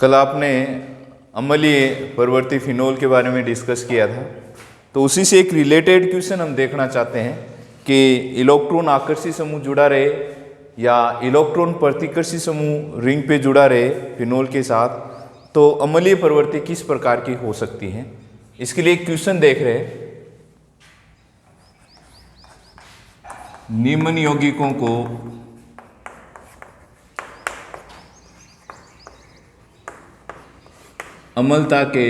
कल आपने अम्लीय परवर्ती फिनोल के बारे में डिस्कस किया था, तो उसी से एक रिलेटेड क्वेश्चन हम देखना चाहते हैं कि इलेक्ट्रॉन आकर्षी समूह जुड़ा रहे या इलेक्ट्रॉन प्रतिकर्षी समूह रिंग पे जुड़ा रहे फिनोल के साथ, तो अम्लीय प्रवृत्ति किस प्रकार की हो सकती है। इसके लिए एक क्वेश्चन देख रहे हैं। निम्न यौगिकों को अम्लता के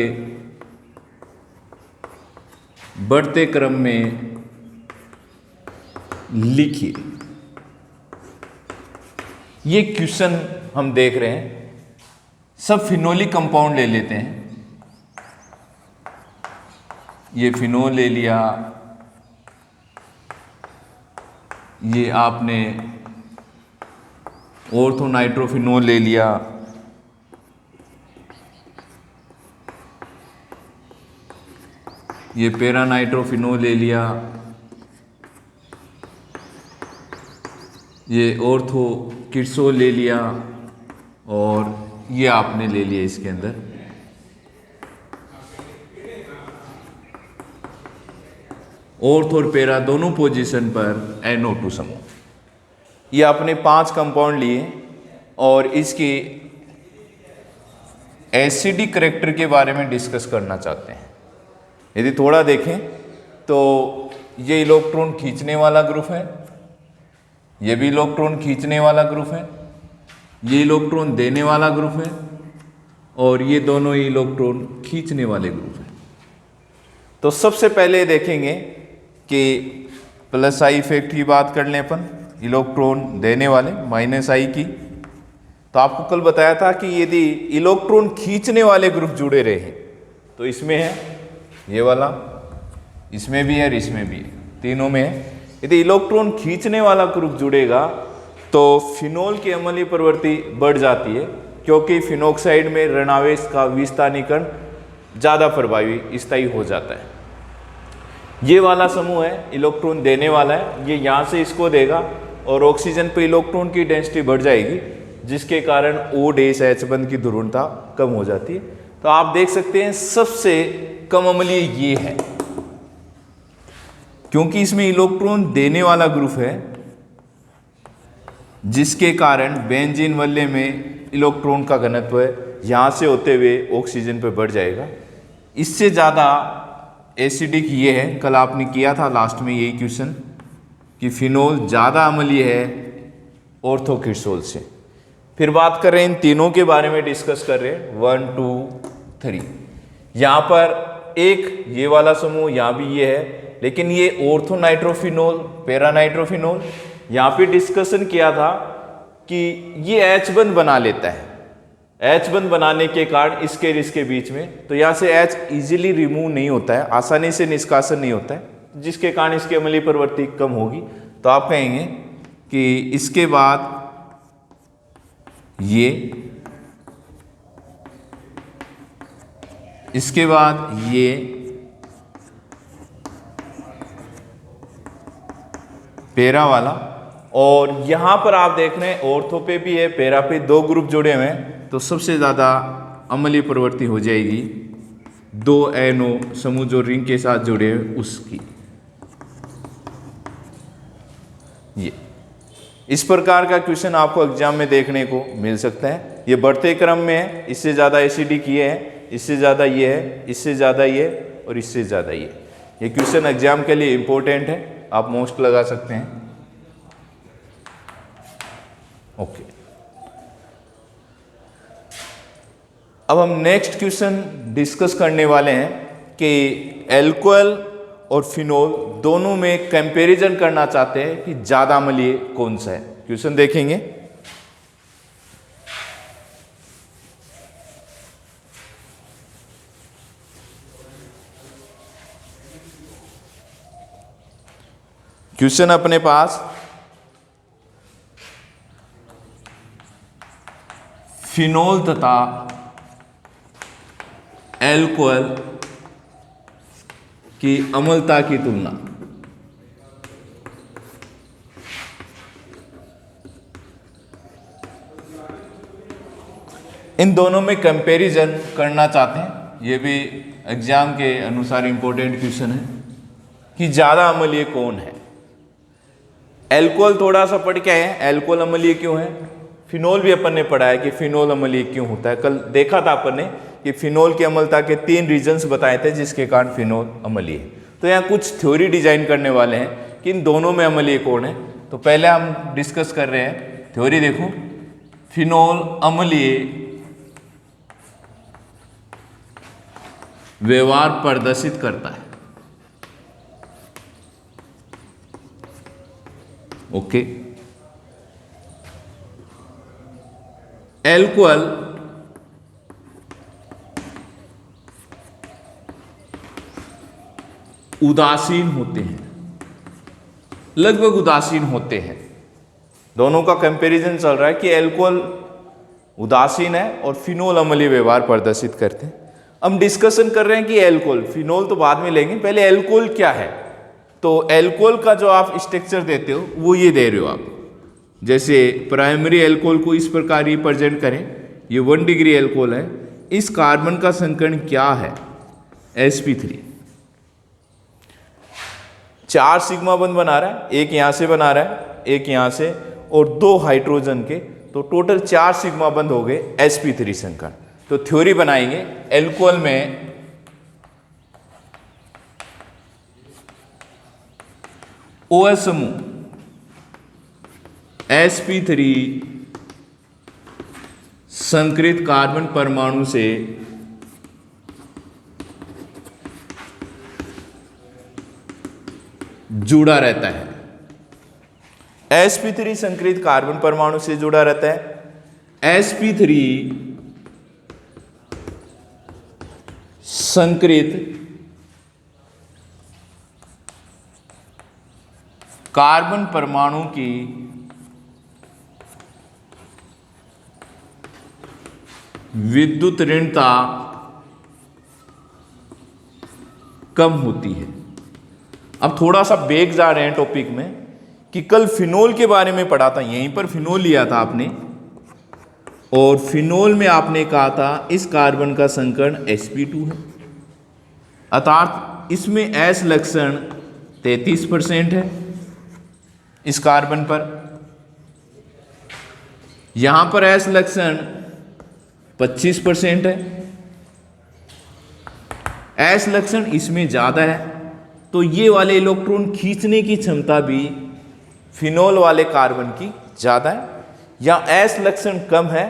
बढ़ते क्रम में लिखिए। ये क्वेश्चन हम देख रहे हैं। सब फिनोलिक कंपाउंड ले लेते हैं। ये फिनोल ले लिया, ये आपने ऑर्थोनाइट्रोफिनोल ले लिया, ये पैरानाइट्रोफिनोल ले लिया, ये ऑर्थोकिरसोल ले लिया, और ये आपने ले लिया इसके अंदर ऑर्थ और पैरा दोनों पोजीशन पर NO2 समूह। ये आपने 5 कंपाउंड लिए और इसके एसिडिक करैक्टर के बारे में डिस्कस करना चाहते हैं। यदि थोड़ा देखें तो ये इलेक्ट्रॉन खींचने वाला ग्रुप है, ये भी इलेक्ट्रॉन खींचने वाला ग्रुप है, ये इलेक्ट्रॉन देने वाला ग्रुप है, और ये दोनों ही इलेक्ट्रॉन खींचने वाले ग्रुप हैं। तो सबसे पहले देखेंगे कि प्लस आई इफेक्ट की बात कर लें अपन, इलेक्ट्रॉन देने वाले माइनस आई की। तो आपको कल बताया था कि यदि इलेक्ट्रॉन खींचने वाले ग्रुप जुड़े रहे हैं तो इसमें है ये वाला, इसमें भी है और इसमें भी है, तीनों में है। यदि इलेक्ट्रॉन खींचने वाला ग्रुप जुड़ेगा तो फिनोल की अम्लीय प्रवृत्ति बढ़ जाती है, क्योंकि फिनोक्साइड में ऋणावेश का विस्थानीकरण ज़्यादा प्रभावी स्थायी हो जाता है। ये वाला समूह है इलेक्ट्रॉन देने वाला है, ये यहाँ से इसको देगा और ऑक्सीजन पे इलेक्ट्रॉन की डेंसिटी बढ़ जाएगी, जिसके कारण O- बंध की ध्रुवणता कम हो जाती है। तो आप देख सकते हैं सबसे कम अम्लीय ये है, क्योंकि इसमें इलेक्ट्रॉन देने वाला ग्रुप है, जिसके कारण बेंजीन वलय में इलेक्ट्रॉन का घनत्व यहाँ से होते हुए ऑक्सीजन पे बढ़ जाएगा। इससे ज़्यादा एसिडिक ये है, कल आपने किया था लास्ट में यही क्वेश्चन कि फिनोल ज़्यादा अम्लीय है ऑर्थोकिरसोल से। फिर बात कर रहे हैं इन तीनों के बारे में, डिस्कस कर रहे हैं 1 2 3। यहाँ पर एक ये वाला समूह, यहाँ भी ये है, लेकिन ये ऑर्थोनाइट्रोफिनोल पैरानाइट्रोफिनोल, यहाँ पे डिस्कशन किया था कि ये H बंध बना लेता है। H बंध बनाने के कारण इसके और इसके बीच में, तो यहाँ से H इजीली रिमूव नहीं होता है, आसानी से निष्कासन नहीं होता है, जिसके कारण इसकी अम्लीय प्रवृत्ति कम होगी। तो आप कहेंगे कि इसके बाद ये, इसके बाद ये, पैरा वाला, और यहां पर आप देख रहे हैं ऑर्थो पे भी है, पैरा पे, 2 ग्रुप जुड़े हुए हैं। तो सबसे ज़्यादा अम्लीय प्रवृत्ति हो जाएगी 2 NO समूह जो रिंग के साथ जुड़े हैं उसकी। ये इस प्रकार का क्वेश्चन आपको एग्जाम में देखने को मिल सकता है। ये बढ़ते क्रम में है, इससे ज़्यादा एसिडिक ये है, इससे ज़्यादा ये है, इससे ज़्यादा ये, और इससे ज़्यादा ये। ये क्वेश्चन एग्जाम के लिए इंपॉर्टेंट है, आप मोस्ट लगा सकते हैं। ओके, अब हम नेक्स्ट क्वेश्चन डिस्कस करने वाले हैं कि एल्कोहल और फिनोल दोनों में कंपैरिजन करना चाहते हैं कि ज़्यादा अम्लीय कौन सा है। क्वेश्चन देखेंगे। क्वेश्चन अपने पास फिनोल तथा एल्कोहल की अम्लता की तुलना। इन दोनों में कंपैरिजन करना चाहते हैं, ये भी एग्जाम के अनुसार इंपॉर्टेंट क्वेश्चन है कि ज़्यादा अम्लीय कौन है। एल्कोहल थोड़ा सा पढ़ के आए हैं, एल्कोहल अम्लीय क्यों है। फिनोल भी अपन ने पढ़ा है कि फिनोल अम्लीय क्यों होता है। कल देखा था अपन ने कि फिनोल की अम्लता के 3 रीजन्स बताए थे जिसके कारण फिनोल अम्लीय है। तो यहाँ कुछ थ्योरी डिजाइन करने वाले हैं कि इन दोनों में अम्लीय कौन है। तो पहले हम डिस्कस कर रहे हैं थ्योरी। देखो, फिनोल अम्लीय व्यवहार प्रदर्शित करता है। ओके, एल्कोहल उदासीन होते हैं, लगभग उदासीन होते हैं। दोनों का कंपैरिजन चल रहा है कि एल्कोहल उदासीन है और फिनोल अम्लीय व्यवहार प्रदर्शित करते हैं। हम डिस्कशन कर रहे हैं कि एल्कोहल, फिनोल तो बाद में लेंगे, पहले एल्कोहल क्या है। तो एल्कोहल का जो आप स्ट्रक्चर देते हो वो ये दे रहे हो आप। जैसे प्राइमरी एल्कोहल को इस प्रकार रिप्रेजेंट करें, ये 1 डिग्री एल्कोहल है, इस कार्बन का संकरण क्या है, sp3। 4 सिग्मा बंध बना रहा है, एक यहां से बना रहा है, एक यहां से, और 2 हाइड्रोजन के, तो टोटल 4 सिग्मा बंध हो गए sp3 संकरण। तो थ्योरी बनाएंगे एल्कोहल में OH समूह sp3 संकरित कार्बन परमाणु से जुड़ा रहता है। sp3 संकरित कार्बन परमाणु से जुड़ा रहता है। sp3 संकरित कार्बन परमाणु की विद्युत ऋणता कम होती है। अब थोड़ा सा बेग जा रहे हैं टॉपिक में कि कल फिनोल के बारे में पढ़ा था, यहीं पर फिनोल लिया था आपने, और फिनोल में आपने कहा था इस कार्बन का संकरण sp2 है, अर्थात इसमें S लक्षण 33% है इस कार्बन पर, यहां पर S लक्षण 25% है। S लक्षण इसमें ज्यादा है तो ये वाले इलेक्ट्रॉन खींचने की क्षमता भी फिनोल वाले कार्बन की ज्यादा है, या S लक्षण कम है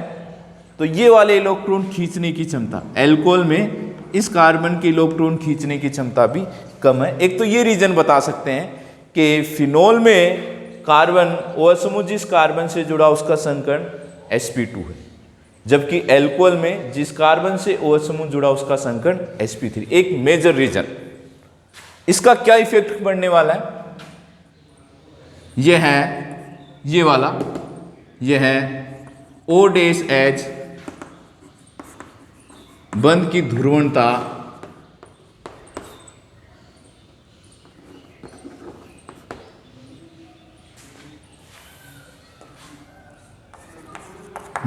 तो ये वाले इलेक्ट्रॉन खींचने की क्षमता, एल्कोहल में इस कार्बन की इलेक्ट्रॉन खींचने की क्षमता भी कम है। एक तो ये रीजन बता सकते हैं कि फिनोल में कार्बन OH समूह जिस कार्बन से जुड़ा उसका संकरण sp2 है, जबकि एल्कोहल में जिस कार्बन से OH समूह जुड़ा उसका संकरण sp3। एक मेजर रीजन। इसका क्या इफेक्ट पड़ने वाला है, यह है ये वाला, यह है OH बंध की ध्रुवणता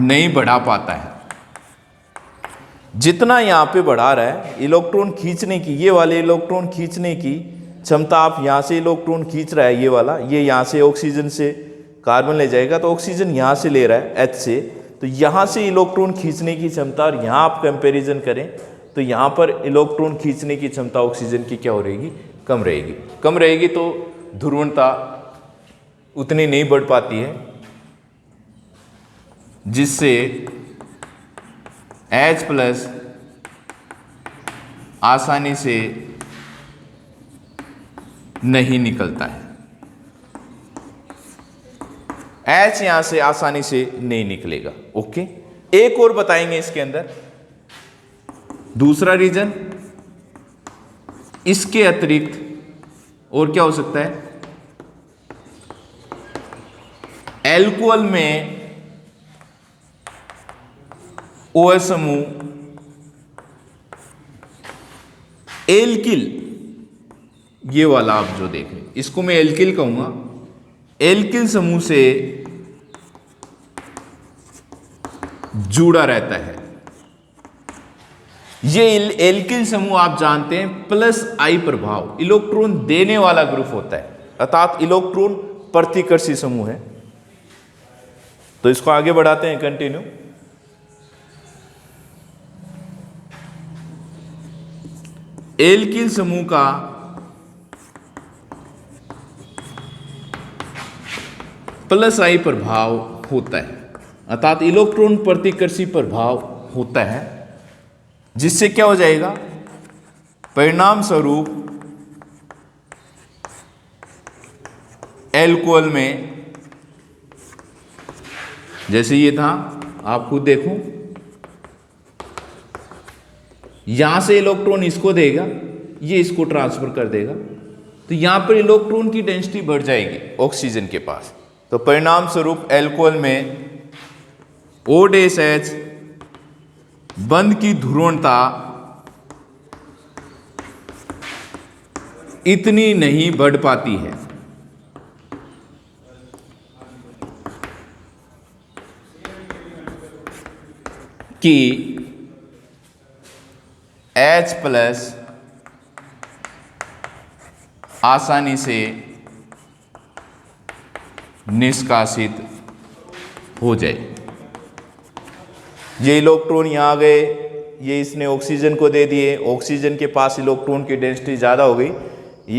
नहीं बढ़ा पाता है। जितना यहां पे बढ़ा रहा है इलेक्ट्रॉन खींचने की, ये वाले इलेक्ट्रॉन खींचने की क्षमता, आप यहां से इलेक्ट्रॉन खींच रहा है ये वाला, ये यहां से ऑक्सीजन से कार्बन ले जाएगा तो ऑक्सीजन यहां से ले रहा है H से, तो यहां से इलेक्ट्रॉन खींचने की क्षमता, और यहां आप कंपैरिजन करें तो यहां पर इलेक्ट्रॉन खींचने की क्षमता ऑक्सीजन की क्या हो रहेगी, कम रहेगी। कम रहेगी तो ध्रुवणता उतनी नहीं बढ़ पाती है, जिससे H+ आसानी से नहीं निकलता है। H यहां से आसानी से नहीं निकलेगा। ओके, एक और बताएंगे इसके अंदर दूसरा रीजन। इसके अतिरिक्त और क्या हो सकता है, एल्कोहल में OH समूह एल्किल, ये वाला आप जो देख रहे हैं इसको मैं एल्किल कहूंगा, एल्किल समूह से जुड़ा रहता है। ये एल्किल समूह आप जानते हैं प्लस आई प्रभाव इलेक्ट्रॉन देने वाला ग्रुप होता है, अर्थात इलेक्ट्रॉन प्रतिकर्षी समूह है। तो इसको आगे बढ़ाते हैं, कंटिन्यू। एल्किल समूह का प्लस आई प्रभाव होता है, अर्थात इलेक्ट्रॉन प्रतिकर्षी प्रभाव होता है, जिससे क्या हो जाएगा, परिणाम स्वरूप एल्कोहल में, जैसे ये था, आप खुद देखो, यहां से इलेक्ट्रॉन इसको देगा, ये इसको ट्रांसफर कर देगा, तो यहां पर इलेक्ट्रॉन की डेंसिटी बढ़ जाएगी ऑक्सीजन के पास। तो परिणाम स्वरूप एल्कोहल में OH बंध की ध्रुवणता इतनी नहीं बढ़ पाती है कि H+ आसानी से निष्कासित हो जाए। ये इलेक्ट्रॉन यहाँ आ गए, ये इसने ऑक्सीजन को दे दिए, ऑक्सीजन के पास इलेक्ट्रॉन की डेंसिटी ज़्यादा हो गई,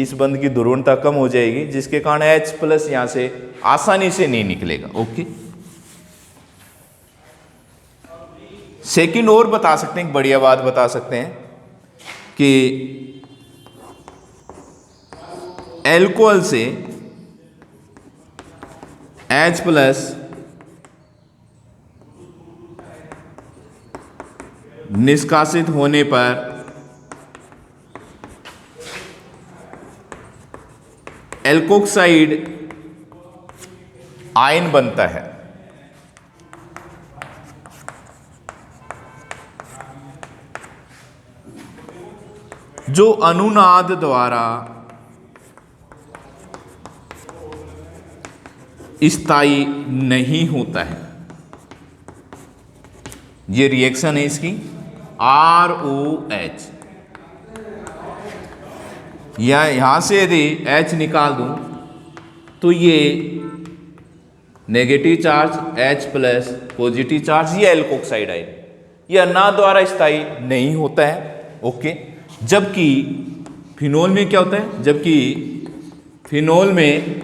इस बंध की ध्रुवणता कम हो जाएगी, जिसके कारण H+ यहाँ से आसानी से नहीं निकलेगा। ओके, सेकंड और बता सकते हैं, एक बढ़िया बात बता सकते हैं कि एल्कोहल से H+ निष्कासित होने पर एल्कोक्साइड आयन बनता है, जो अनुनाद द्वारा स्थायी नहीं होता है। ये रिएक्शन है इसकी ROH, या यहां से यदि H निकाल दूं तो ये negative charge, H+ positive charge, ये एल्कोक्साइड आयन, ये अनुनाद द्वारा स्थायी नहीं होता है। ओके, जबकि फिनोल में क्या होता है, जबकि फिनोल में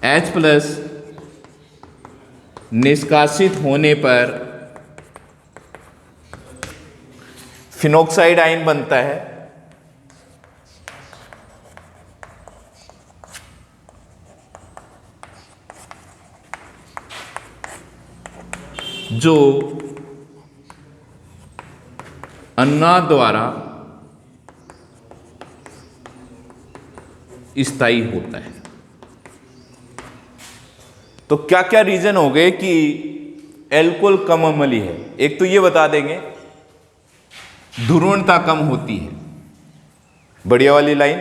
H+ निष्कासित होने पर फिनोक्साइड आयन बनता है, जो अनुनाद द्वारा स्थायी होता है। तो क्या क्या रीजन हो गए कि एल्कोहल कम अम्लीय है? एक तो ये बता देंगे ध्रुवणता कम होती है, बढ़िया वाली लाइन।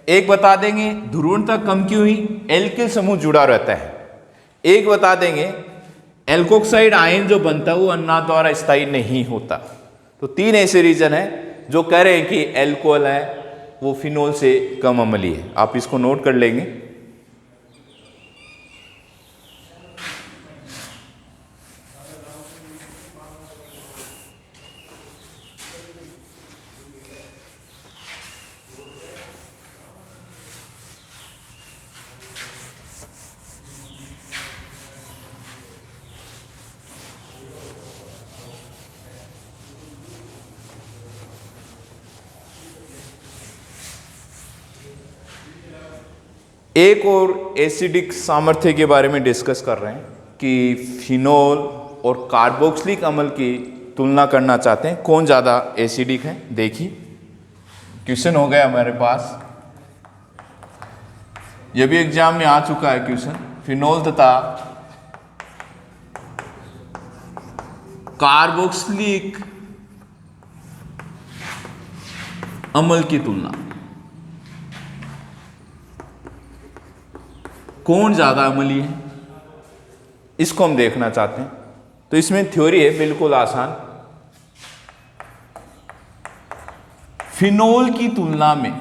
एक बता देंगे ध्रुवणता कम क्यों हुई, एल्किल समूह जुड़ा रहता है। एक बता देंगे एल्कोक्साइड आयन जो बनता है वो अनुनाद द्वारा स्थायी नहीं होता। तो तीन ऐसे रीजन है जो कह रहे हैं कि एल्कोहल है वो फिनोल से कम अम्लीय है। आप इसको नोट कर लेंगे। एक और एसिडिक सामर्थ्य के बारे में डिस्कस कर रहे हैं कि फिनोल और कार्बोक्सिलिक अम्ल की तुलना करना चाहते हैं, कौन ज़्यादा एसिडिक है। देखिए क्वेश्चन हो गया हमारे पास, यह भी एग्जाम में आ चुका है क्वेश्चन। फिनोल तथा कार्बोक्सिलिक अम्ल की तुलना, कौन ज़्यादा अम्लीय है, इसको हम देखना चाहते हैं। तो इसमें थ्योरी है बिल्कुल आसान। फिनोल की तुलना में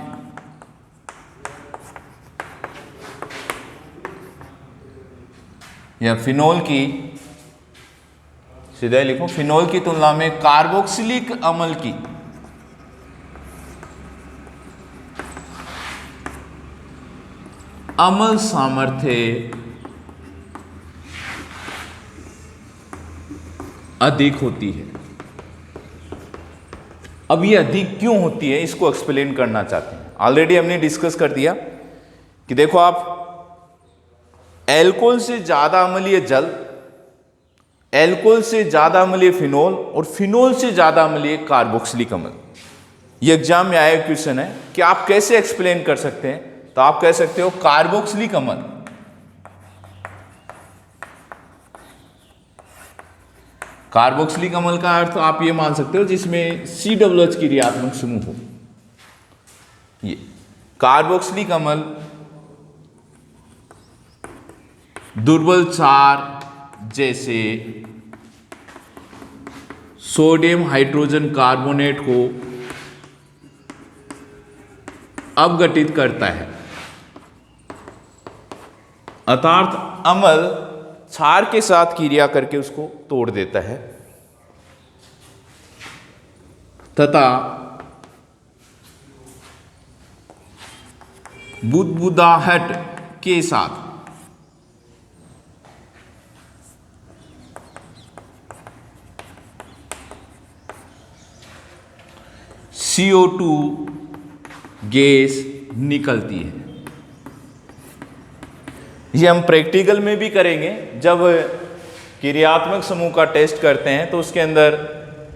या फिनोल की, सीधा लिखो, फिनोल की तुलना में कार्बोक्सिलिक अम्ल की अम्ल सामर्थ्य अधिक होती है। अब ये अधिक क्यों होती है, इसको एक्सप्लेन करना चाहते हैं। ऑलरेडी हमने डिस्कस कर दिया कि देखो आप, एल्कोहल से ज्यादा अम्लीय जल, एल्कोहल से ज्यादा अम्लीय फिनोल और फिनोल से ज्यादा अम्लीय कार्बोक्सिलिक अम्ल। ये एग्जाम में आया क्वेश्चन है कि आप कैसे एक्सप्लेन कर सकते हैं। तो आप कह सकते हो कार्बोक्सिलिक अम्ल, कार्बोक्सिलिक अम्ल का अर्थ आप ये मान सकते हो जिसमें COOH की ऋणात्मक समूह हो। ये कार्बोक्सिलिक अम्ल दुर्बल क्षार जैसे सोडियम हाइड्रोजन कार्बोनेट को अपघटित करता है, अर्थात अम्ल क्षार के साथ क्रिया करके उसको तोड़ देता है तथा बुदबुदाहट के साथ CO2 गैस निकलती है। ये हम प्रैक्टिकल में भी करेंगे। जब क्रियात्मक समूह का टेस्ट करते हैं तो उसके अंदर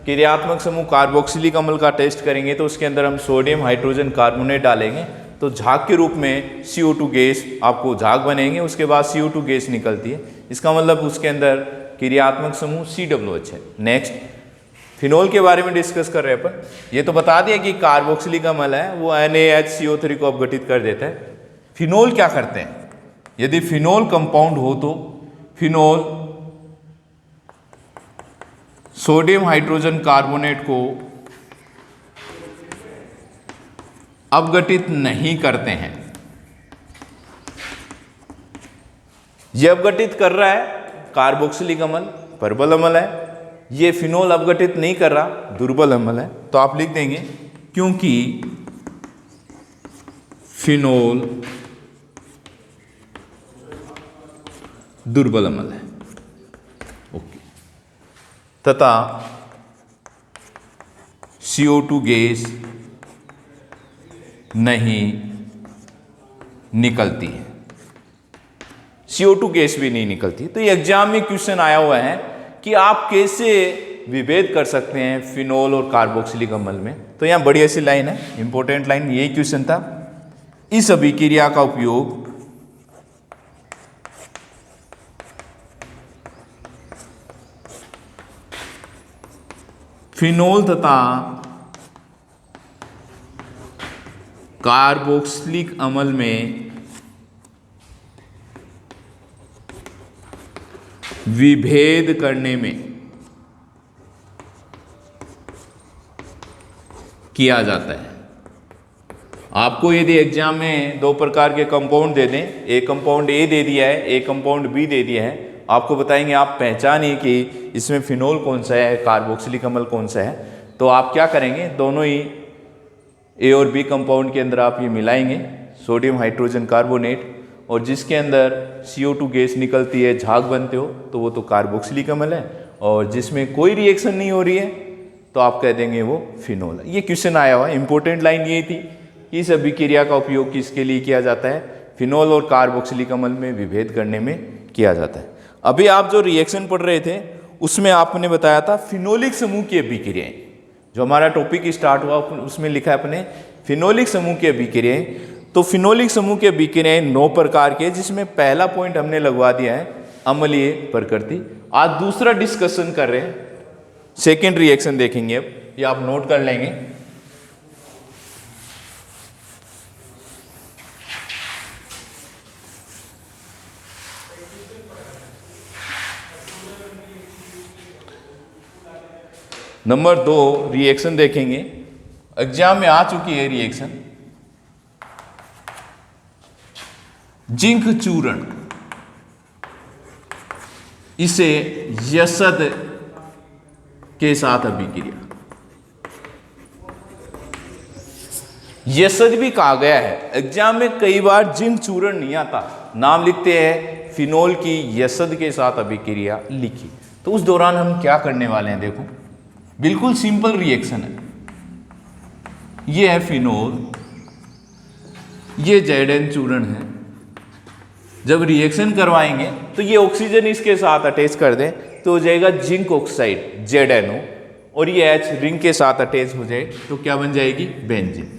क्रियात्मक समूह कार्बोक्सिलिक अम्ल का टेस्ट करेंगे तो उसके अंदर हम सोडियम हाइड्रोजन कार्बोनेट डालेंगे तो झाग के रूप में CO2 गैस आपको झाग बनेंगे, उसके बाद CO2 गैस निकलती है। इसका मतलब उसके अंदर क्रियात्मक समूह COOH है। नेक्स्ट, फिनोल के बारे में डिस्कस कर रहे हैं अपन। ये तो बता दिया कि कार्बोक्सिलिक अम्ल है वो NaHCO3 को अपघटित कर देता है। फिनोल क्या करते हैं? यदि फिनोल कंपाउंड हो तो फिनोल सोडियम हाइड्रोजन कार्बोनेट को अपघटित नहीं करते हैं। यह अपघटित कर रहा है कार्बोक्सिलिक अम्ल, प्रबल अम्ल है। ये फिनोल अपघटित नहीं कर रहा, दुर्बल अम्ल है। तो आप लिख देंगे क्योंकि फिनोल दुर्बल अम्ल है। ओके, तथा CO2 गैस नहीं निकलती है, CO2 गैस भी नहीं निकलती। तो ये एग्जाम में क्वेश्चन आया हुआ है कि आप कैसे विभेद कर सकते हैं फिनोल और कार्बोक्सिलिक अम्ल में। तो यहां बड़ी ऐसी लाइन है, इंपॉर्टेंट लाइन, यही क्वेश्चन था। इस अभिक्रिया का उपयोग फिनोल तथा कार्बोक्सिलिक अम्ल में विभेद करने में किया जाता है। आपको यदि एग्जाम में दो प्रकार के कंपाउंड दे दें, एक कंपाउंड ए दे दिया है, एक कंपाउंड बी दे दिया है, आपको बताएंगे आप पहचानिए कि इसमें फिनोल कौन सा है, कार्बोक्सिलिक अम्ल कौन सा है। तो आप क्या करेंगे, दोनों ही ए और बी कंपाउंड के अंदर आप ये मिलाएंगे सोडियम हाइड्रोजन कार्बोनेट, और जिसके अंदर CO2 गैस निकलती है, झाग बनते हो, तो वो तो कार्बोक्सिलिक अम्ल है। और जिसमें कोई रिएक्शन नहीं हो रही है तो आप कह देंगे वो फिनोल है। ये क्वेश्चन आया हुआ है। इंपॉर्टेंट लाइन ये थी कि इस अभिक्रिया का उपयोग किसके लिए किया जाता है? फिनोल और कार्बोक्सिलिक अम्ल में विभेद करने में किया जाता है। अभी आप जो रिएक्शन पढ़ रहे थे उसमें आपने बताया था फिनोलिक समूह की अभिक्रियाएं। जो हमारा टॉपिक स्टार्ट हुआ उसमें लिखा है अपने फिनोलिक समूह की अभिक्रियाएं। तो फिनोलिक समूह के अभिक्रियाएं 9 प्रकार के, जिसमें पहला पॉइंट हमने लगवा दिया है अम्लीय प्रकृति। आज दूसरा डिस्कशन कर रहे हैं, सेकेंड रिएक्शन देखेंगे। अब ये आप नोट कर लेंगे। नंबर 2 रिएक्शन देखेंगे एग्जाम में आ चुकी है रिएक्शन, जिंक चूर्ण, इसे यसद के साथ अभिक्रिया, यसद भी कहा गया है। एग्जाम में कई बार जिंक चूर्ण नहीं आता, नाम लिखते हैं फिनोल की यसद के साथ अभिक्रिया लिखी। तो उस दौरान हम क्या करने वाले हैं, देखो बिल्कुल सिंपल रिएक्शन है। ये है फिनोल, ये Zn चूर्ण है। जब रिएक्शन करवाएंगे तो ये ऑक्सीजन इसके साथ अटैच कर दें तो हो जाएगा जिंक ऑक्साइड ZnO, और ये H रिंग के साथ अटैच हो जाए तो क्या बन जाएगी, बेंजीन।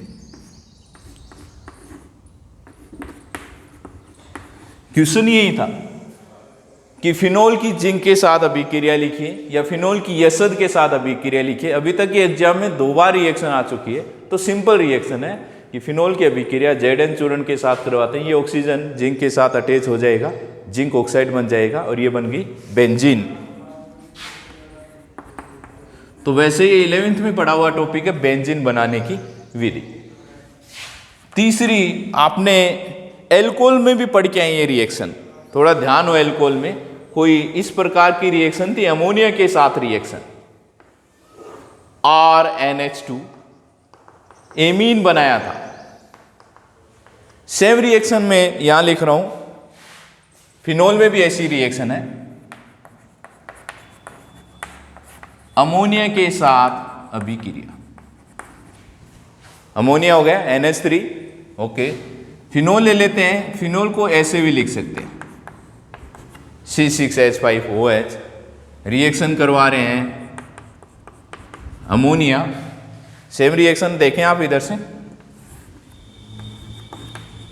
क्वेश्चन यही था कि फिनोल की जिंक के साथ अभिक्रिया लिखिए या फिनोल की यसद के साथ अभिक्रिया लिखिए। अभी तक ये एग्जाम में 2 बार रिएक्शन आ चुकी है, तो सिंपल रिएक्शन है कि फिनोल की अभिक्रिया Zn चूर्ण के साथ करवाते हैं, ये ऑक्सीजन जिंक के साथ अटैच हो जाएगा, जिंक ऑक्साइड बन जाएगा और ये बन गई बेंजीन। तो वैसे ये 11th में पढ़ा हुआ टॉपिक है बेंजीन बनाने की विधि। तीसरी आपने एल्कोहल में भी पढ़ के आए ये रिएक्शन, थोड़ा ध्यान हो, एल्कोहल में कोई इस प्रकार की रिएक्शन थी, अमोनिया के साथ रिएक्शन, RnH2 एमीन बनाया था। सेम रिएक्शन में यहां लिख रहा हूं, फिनोल में भी ऐसी रिएक्शन है, अमोनिया के साथ अभिक्रिया, अमोनिया हो गया NH3, ओके। फिनोल ले लेते हैं, फिनोल को ऐसे भी लिख सकते हैं C6H5OH, रिएक्शन करवा रहे हैं अमोनिया, सेम रिएक्शन देखें आप इधर से,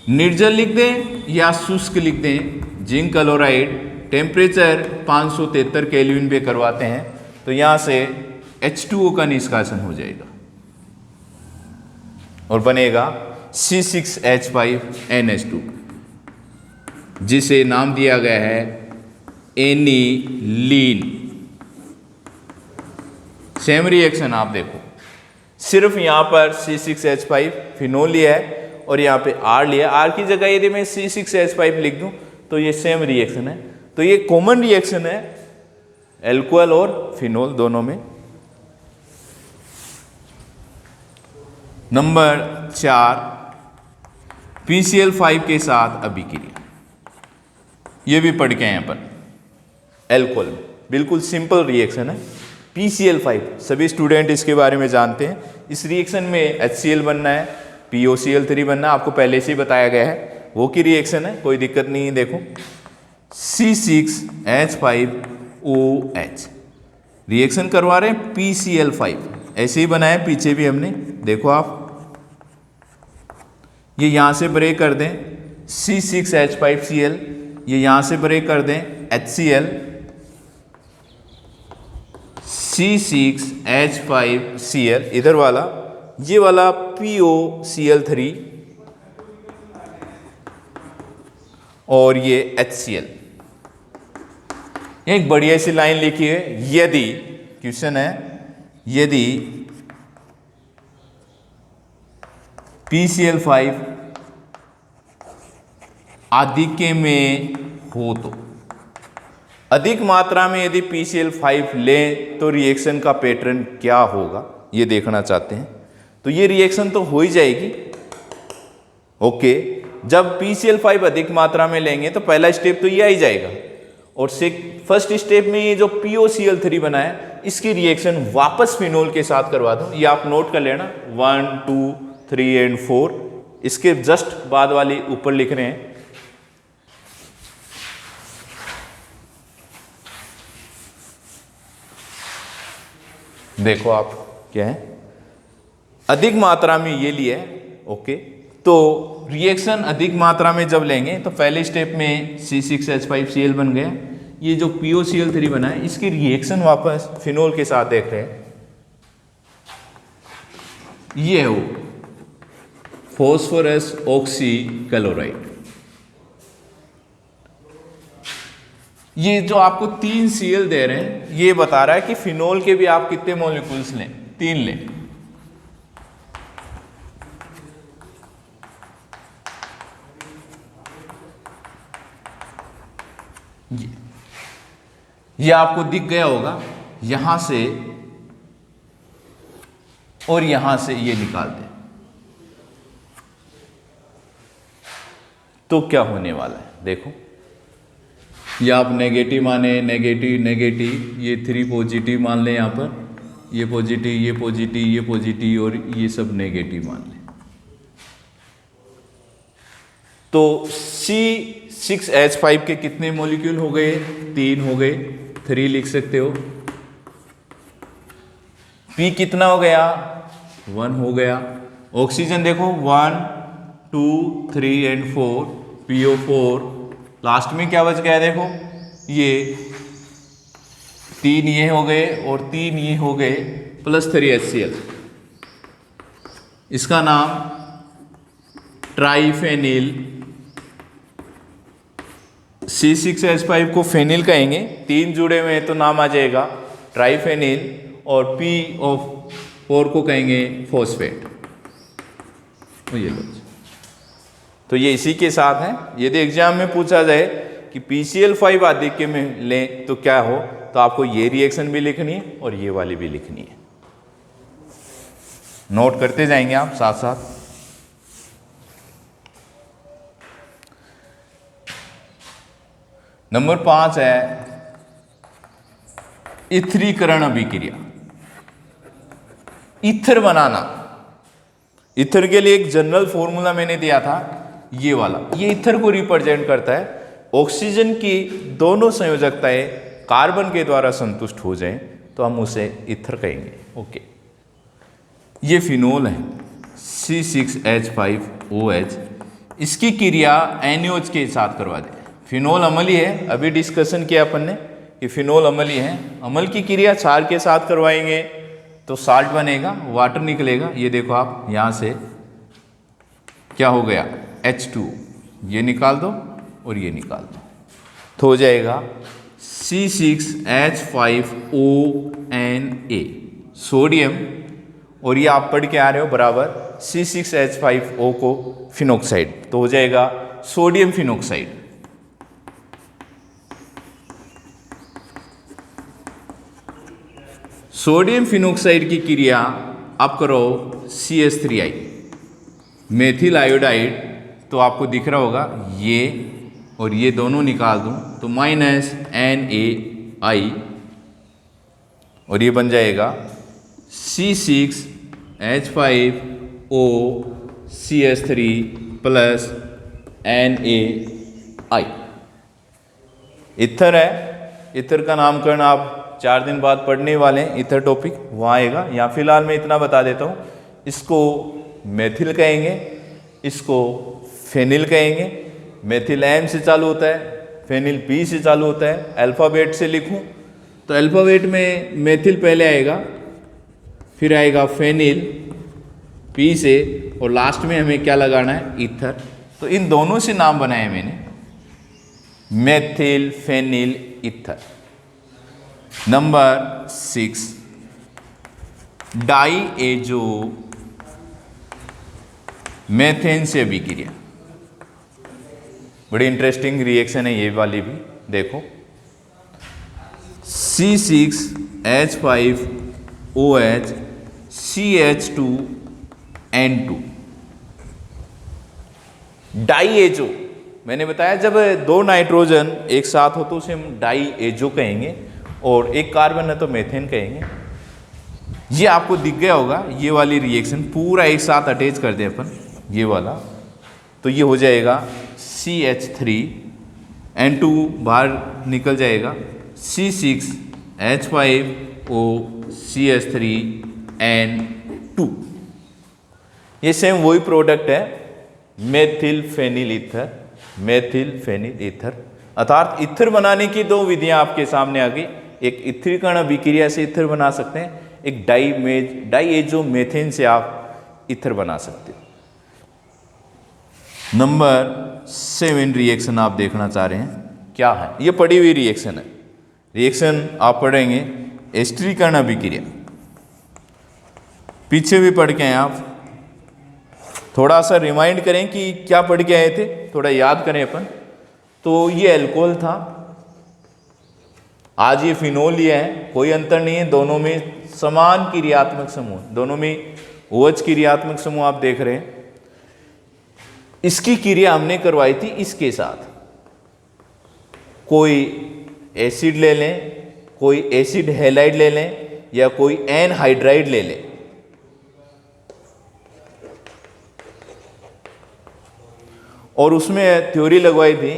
निर्जल लिख दें या शुष्क लिख दें, जिंक क्लोराइड टेम्परेचर 573 केल्विन पे करवाते हैं तो यहां से H2O का निष्कासन हो जाएगा और बनेगा C6H5NH2, जिसे नाम दिया गया है एनिलीन। सेम रिएक्शन आप देखो, सिर्फ यहां पर C6H5 फिनोल लिया है और यहां पे R लिया, R की जगह यदि मैं C6H5 लिख दूं तो ये सेम रिएक्शन है। तो ये कॉमन रिएक्शन है एल्कोहल और फिनोल दोनों में। नंबर 4, PCl5 के साथ अभिक्रिया, ये भी पढ़ के आए अपन एल्कोहल में, बिल्कुल सिंपल रिएक्शन है। PCl5 सभी स्टूडेंट इसके बारे में जानते हैं। इस रिएक्शन में HCl बनना है, POCl3 बनना है, आपको पहले से ही बताया गया है, वो की रिएक्शन है, कोई दिक्कत नहीं है। देखो C6H5OH रिएक्शन करवा रहे हैं PCl5, ऐसे ही बनाया पीछे भी हमने, देखो आप ये यहां से ब्रेक कर दें C6H5Cl, ये यहां से ब्रेक कर दें HCl, C6H5Cl, इधर वाला ये वाला POCl3 और ये HCl। एक बढ़िया सी लाइन लिखी है, यदि, क्वेश्चन है, यदि PCl5 अधिक में हो तो, अधिक मात्रा में यदि PCl5 लें तो रिएक्शन का पैटर्न क्या होगा ये देखना चाहते हैं। तो ये रिएक्शन तो हो ही जाएगी, ओके। जब PCl5 अधिक मात्रा में लेंगे तो पहला स्टेप तो ये आ ही जाएगा, और फर्स्ट स्टेप में ये जो POCl3 बना है इसकी रिएक्शन वापस फिनोल के साथ करवा दूं, ये आप नोट कर लेना 1, 2, 3 एंड 4, इसके जस्ट बाद वाली ऊपर लिख रहे हैं। देखो आप क्या है, अधिक मात्रा में ये लिया है, ओके। तो रिएक्शन अधिक मात्रा में जब लेंगे तो पहले स्टेप में C6H5Cl बन गया, ये जो POCl3 बना है इसकी रिएक्शन वापस फिनोल के साथ देख रहे हैं, ये है वो फॉस्फोरस ऑक्सीक्लोराइड। ये जो आपको 3 Cl दे रहे हैं ये बता रहा है कि फिनोल के भी आप कितने मॉलिक्यूल्स लें, 3 लें। ये आपको दिख गया होगा, यहां से और यहां से ये निकाल दें तो क्या होने वाला है देखो। ये आप नेगेटिव माने, नेगेटिव नेगेटिव, ये 3 पॉजिटिव मान लें, यहाँ पर ये पॉजिटिव, ये पॉजिटिव, ये पॉजिटिव और ये सब नेगेटिव मान लें। तो C6H5 के कितने मॉलिक्यूल हो गए? 3 हो गए, 3 लिख सकते हो। P कितना हो गया? 1 हो गया। ऑक्सीजन देखो 1 2 3 एंड 4, PO4। लास्ट में क्या बच गया देखो, ये 3 ये हो गए और 3 ये हो गए, प्लस 3 HCl। इसका नाम ट्राइफेनिल, C6H5 को फेनिल कहेंगे, 3 जुड़े हुए हैं तो नाम आ जाएगा ट्राइफेनिल, और PO4 को कहेंगे फॉस्फेट। ये लो, तो ये इसी के साथ है। यदि एग्जाम में पूछा जाए कि PCl5 आधिक्य में लें तो क्या हो, तो आपको ये रिएक्शन भी लिखनी है और ये वाली भी लिखनी है। नोट करते जाएंगे आप साथ साथ। नंबर 5 है इथरीकरण अभिक्रिया। ईथर बनाना, ईथर के लिए एक जनरल फॉर्मूला मैंने दिया था, ये वाला। ये ईथर को रिप्रेजेंट करता है। ऑक्सीजन की दोनों संयोजकताएं कार्बन के द्वारा संतुष्ट हो जाएं तो हम उसे ईथर कहेंगे। ओके, ये फिनोल है C6H5OH। इसकी क्रिया NaOH के साथ करवा दें। फिनोल अम्लीय है, अभी डिस्कशन किया अपन ने कि फिनोल अम्लीय है। अम्ल की क्रिया क्षार के साथ करवाएंगे तो साल्ट बनेगा, वाटर निकलेगा। ये देखो आप यहाँ से क्या हो गया, H2, ये निकाल दो और ये निकाल दो तो हो जाएगा C6H5ONa सोडियम, और ये आप पढ़ के आ रहे हो बराबर C6H5O को फिनोक्साइड, तो हो जाएगा सोडियम फिनोक्साइड। सोडियम फिनोक्साइड की क्रिया आप करो CH3I, मेथिल आयोडाइड, तो आपको दिख रहा होगा ये और ये दोनों निकाल दूं तो -NaI, और ये बन जाएगा C6H5OCH3 प्लस NaI। ईथर है, ईथर का नामकरण आप 4 दिन बाद पढ़ने वाले हैं। ईथर टॉपिक वहाँ आएगा, यहाँ फिलहाल मैं इतना बता देता हूँ। इसको मेथिल कहेंगे, इसको फेनिल कहेंगे। मेथिल M से चालू होता है, फेनिल P से चालू होता है। अल्फ़ाबेट से लिखूं तो अल्फ़ाबेट में मेथिल पहले आएगा, फिर आएगा फेनिल P से, और लास्ट में हमें क्या लगाना है, ईथर। तो इन दोनों से नाम बनाए मैंने, methyl phenyl ether. Number 6 diazomethane से अभिक्रिया। बड़ी इंटरेस्टिंग रिएक्शन है ये वाली भी, देखो C6H5OH CH2N2 डाईएजो। मैंने बताया जब 2 नाइट्रोजन एक साथ हो तो उसे हम डाईएजो कहेंगे, और एक कार्बन है तो मेथेन कहेंगे। ये आपको दिख गया होगा, ये वाली रिएक्शन पूरा एक साथ अटैच कर दें अपन, ये वाला, तो ये हो जाएगा CH3N2 बाहर निकल जाएगा, C6H5OCH3N2। ये सेम वही प्रोडक्ट है, methyl phenyl ether, methyl phenyl ether. अर्थात ईथर बनाने की 2 विधियां आपके सामने आ गई। एक इथरीकरण अभिक्रिया से ईथर बना सकते हैं, एक डाईएजो मेथेन से आप ईथर बना सकते हो। नंबर 7 रिएक्शन आप देखना चाह रहे हैं, क्या है? ये पढ़ी हुई रिएक्शन है। रिएक्शन आप पढ़ेंगे एस्टरीकरण अभिक्रिया, पीछे भी पढ़ के आए आप। थोड़ा सा रिमाइंड करें कि क्या पढ़ के आए थे, थोड़ा याद करें अपन। तो ये अल्कोहल था, आज ये फिनोल लिया है, कोई अंतर नहीं है, दोनों में समान क्रियात्मक समूह, दोनों में OH क्रियात्मक समूह आप देख रहे हैं। इसकी क्रिया हमने करवाई थी इसके साथ, कोई एसिड ले लें, कोई एसिड हैलाइड ले लें या कोई एनहाइड्राइड ले लें, और उसमें थ्योरी लगवाई थी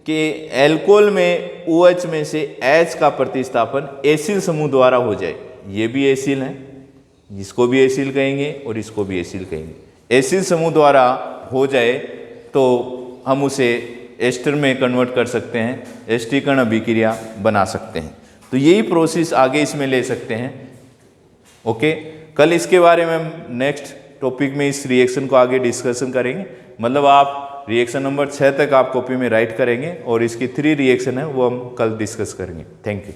कि एल्कोहल में OH में से H का प्रतिस्थापन एसिल समूह द्वारा हो जाए। ये भी एसिल है, इसको भी एसिल कहेंगे और इसको भी एसिल कहेंगे। एसिल समूह द्वारा हो जाए तो हम उसे एस्टर में कन्वर्ट कर सकते हैं, एस्टीकरण अभिक्रिया बना सकते हैं। तो यही प्रोसेस आगे इसमें ले सकते हैं। ओके, कल इसके बारे में हम नेक्स्ट टॉपिक में इस रिएक्शन को आगे डिस्कशन करेंगे। मतलब आप रिएक्शन नंबर 6 तक आप कॉपी में राइट करेंगे और इसकी 3 रिएक्शन है वो हम कल डिस्कस करेंगे। Thank you.